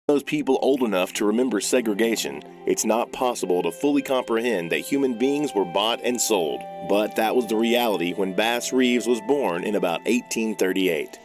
Those people old enough to remember segregation, it's not possible to fully comprehend that human beings were bought and sold. But that was the reality when Bass Reeves was born in about 1838.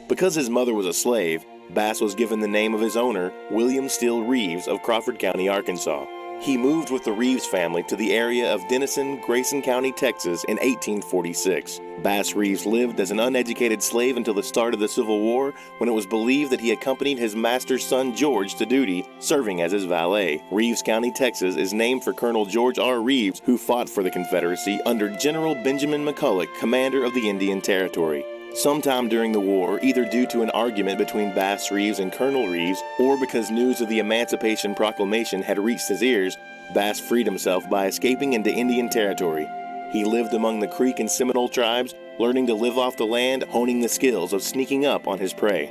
Because his mother was a slave, Bass was given the name of his owner, William Steele Reeves of Crawford County, Arkansas. He moved with the Reeves family to the area of Denison, Grayson County, Texas in 1846. Bass Reeves lived as an uneducated slave until the start of the Civil War, when it was believed that he accompanied his master's son George to duty, serving as his valet. Reeves County, Texas is named for Colonel George R. Reeves, who fought for the Confederacy under General Benjamin McCulloch, commander of the Indian Territory. Sometime during the war, either due to an argument between Bass Reeves and Colonel Reeves, or because news of the Emancipation Proclamation had reached his ears, Bass freed himself by escaping into Indian Territory. He lived among the Creek and Seminole tribes, learning to live off the land, honing the skills of sneaking up on his prey.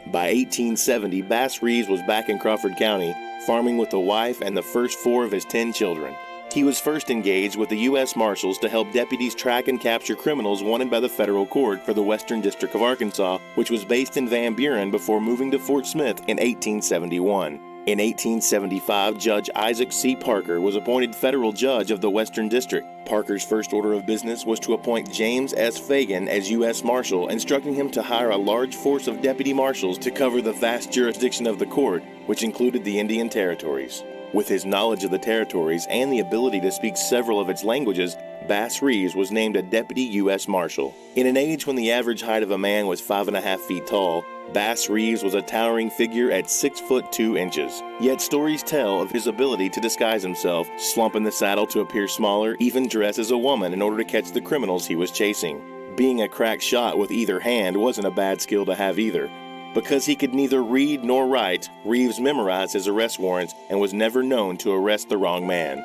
By 1870, Bass Reeves was back in Crawford County, farming with a wife and the first 4 of his 10 children. He was first engaged with the U.S. Marshals to help deputies track and capture criminals wanted by the federal court for the Western District of Arkansas, which was based in Van Buren before moving to Fort Smith in 1871. In 1875, Judge Isaac C. Parker was appointed federal judge of the Western District. Parker's first order of business was to appoint James S. Fagan as U.S. Marshal, instructing him to hire a large force of deputy marshals to cover the vast jurisdiction of the court, which included the Indian Territories. With his knowledge of the territories and the ability to speak several of its languages, Bass Reeves was named a deputy U.S. Marshal. In an age when the average height of a man was 5.5 feet tall, Bass Reeves was a towering figure at 6 foot 2 inches. Yet stories tell of his ability to disguise himself, slump in the saddle to appear smaller, even dress as a woman in order to catch the criminals he was chasing. Being a crack shot with either hand wasn't a bad skill to have either. Because he could neither read nor write, Reeves memorized his arrest warrants and was never known to arrest the wrong man.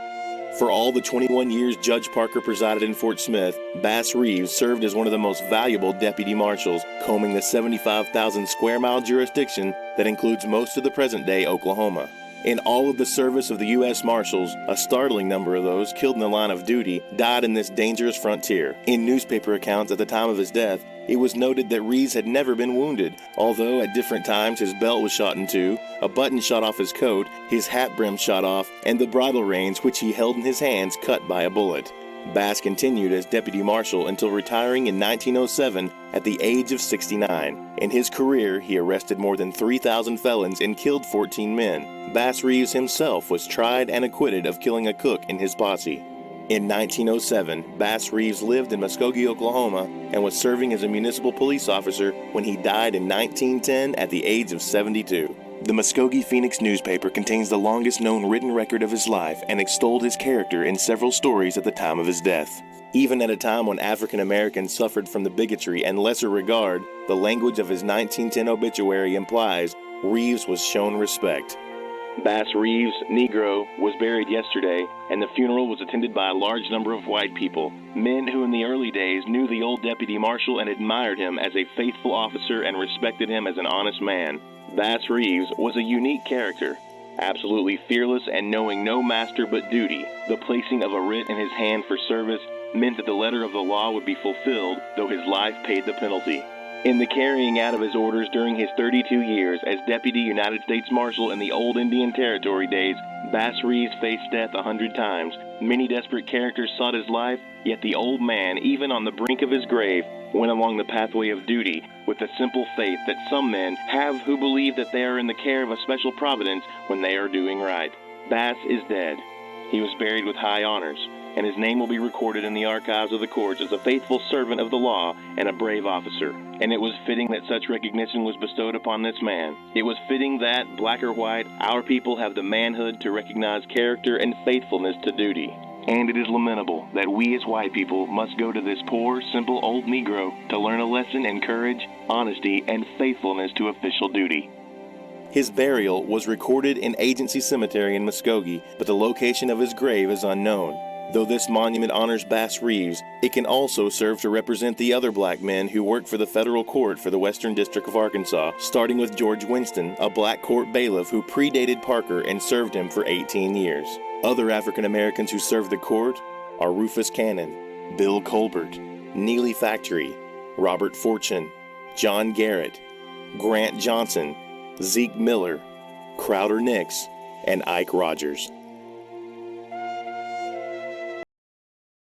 For all the 21 years Judge Parker presided in Fort Smith, Bass Reeves served as one of the most valuable deputy marshals, combing the 75,000 square mile jurisdiction that includes most of the present-day Oklahoma. In all of the service of the U.S. Marshals, a startling number of those killed in the line of duty died in this dangerous frontier. In newspaper accounts at the time of his death, it was noted that Reeves had never been wounded, although at different times his belt was shot in two, a button shot off his coat, his hat brim shot off, and the bridle reins which he held in his hands cut by a bullet. Bass continued as deputy marshal until retiring in 1907 at the age of 69. In his career, he arrested more than 3,000 felons and killed 14 men. Bass Reeves himself was tried and acquitted of killing a cook in his posse. In 1907, Bass Reeves lived in Muskogee, Oklahoma, and was serving as a municipal police officer when he died in 1910 at the age of 72. The Muskogee Phoenix newspaper contains the longest known written record of his life and extolled his character in several stories at the time of his death. Even at a time when African Americans suffered from the bigotry and lesser regard, the language of his 1910 obituary implies Reeves was shown respect. Bass Reeves, Negro, was buried yesterday, and the funeral was attended by a large number of white people, men who in the early days knew the old deputy marshal and admired him as a faithful officer and respected him as an honest man. Bass Reeves was a unique character, absolutely fearless and knowing no master but duty. The placing of a writ in his hand for service meant that the letter of the law would be fulfilled, though his life paid the penalty. In the carrying out of his orders during his 32 years as Deputy United States Marshal in the old Indian Territory days, Bass Reeves faced death 100 times. Many desperate characters sought his life, yet the old man, even on the brink of his grave, went along the pathway of duty with the simple faith that some men have who believe that they are in the care of a special providence when they are doing right. Bass is dead. He was buried with high honors, and his name will be recorded in the archives of the courts as a faithful servant of the law and a brave officer. And it was fitting that such recognition was bestowed upon this man. It was fitting that, black or white, our people have the manhood to recognize character and faithfulness to duty. And it is lamentable that we as white people must go to this poor, simple old Negro to learn a lesson in courage, honesty, and faithfulness to official duty. His burial was recorded in Agency Cemetery in Muskogee, but the location of his grave is unknown. Though this monument honors Bass Reeves, it can also serve to represent the other black men who worked for the federal court for the Western District of Arkansas, starting with George Winston, a black court bailiff who predated Parker and served him for 18 years. Other African Americans who served the court are Rufus Cannon, Bill Colbert, Neely Factory, Robert Fortune, John Garrett, Grant Johnson, Zeke Miller, Crowder Nix, and Ike Rogers.